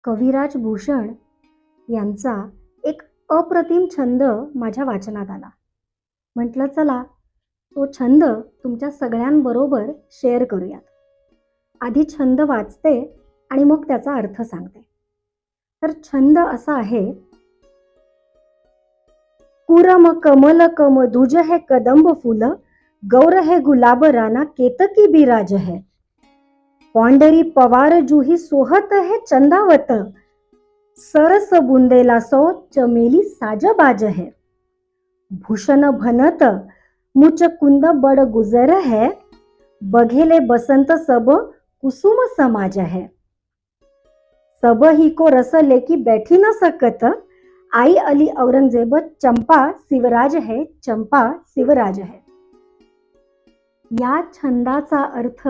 कविराज भूषण यांचा एक अप्रतिम छंद माझ्या वाचनात आला. म्हटलं चला तो छंद तुमच्या सगळ्यांबरोबर शेअर करूयात. आधी छंद वाचते आणि मग त्याचा अर्थ सांगते. तर छंद असा आहे, कुरम कमल कम दुज है कदंब फूल, गौर है गुलाब राना केतकी बिराज है, पौंडरी पवार जूही सोहत है चंदावत, सरस बुंदेला सो चमेली साजबाज है, भूषण भनत मुच कुंद बड़ गुजर है, बघेले बसंत सब कुसुम समाज है, सब ही को रस लेकी बैठी न सकत, आई अली औरंगजेब चंपा शिवराज है, चंपा शिवराज है. या छंदाचा अर्थ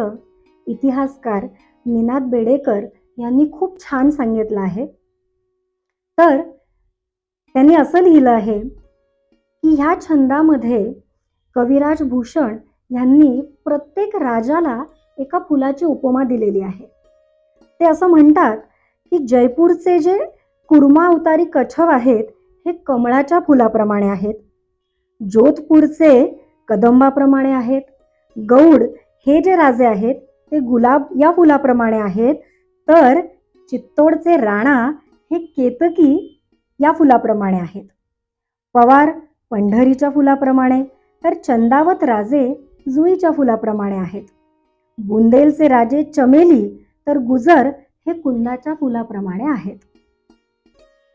इतिहासकार निनाद बेडेकर यांनी खूप छान सांगितलं आहे. तर त्यांनी असं लिहिलं आहे की ह्या छंदामध्ये कविराज भूषण यांनी प्रत्येक राजाला एका फुलाची उपमा दिलेली आहे. ते असं म्हणतात की जयपूरचे जे कुर्मा अवतारी कछव आहेत हे कमळाच्या फुलाप्रमाणे आहेत, जोधपूरचे कदंबाप्रमाणे आहेत, गौड हे जे राजे आहेत ते गुलाब या फुलाप्रमाणे आहेत, तर चित्तोडचे राणा हे केतकी या फुलाप्रमाणे आहेत, पवार पंढरीच्या फुलाप्रमाणे, तर चंदावत राजे जुईच्या फुलाप्रमाणे आहेत, बुंदेलचे राजे चमेली तर गुजर हे कुंदाच्या फुलाप्रमाणे आहेत.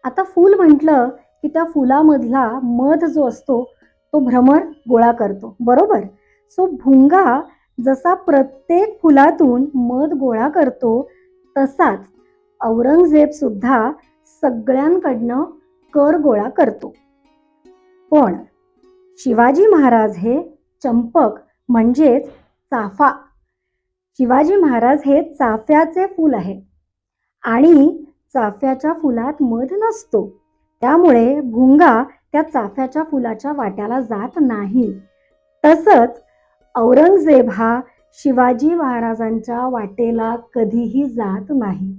आता फूल म्हटलं की त्या फुलामधला मध जो असतो तो भ्रमर गोळा करतो, बरोबर. सो भुंगा जसा प्रत्येक फुलातून मध गोळा करतो तसाच औरंगजेब सुद्धा सगळ्यांकडनं कर गोळा करतो. पण शिवाजी महाराज हे चंपक म्हणजेच चाफा, शिवाजी महाराज हे चाफ्याचे फूल आहे आणि चाफ्याच्या फुलात मध नसतो, त्यामुळे भुंगा त्या चाफ्याच्या फुलाच्या वाट्याला जात नाही. तसंच औरंगजेब हा शिवाजी महाराजांच्या वाटेला कधीही जात नाही.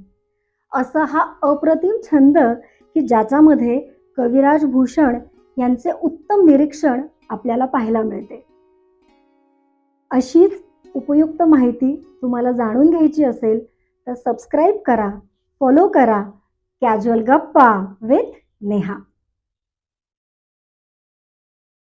असा हा अप्रतिम छंद की ज्याच्यामध्ये कविराज भूषण यांचे उत्तम निरीक्षण आपल्याला पाहायला मिळते. अशीच उपयुक्त माहिती तुम्हाला जाणून घ्यायची असेल तर सबस्क्राईब करा, फॉलो करा कॅज्युअल गप्पा विथ नेहा.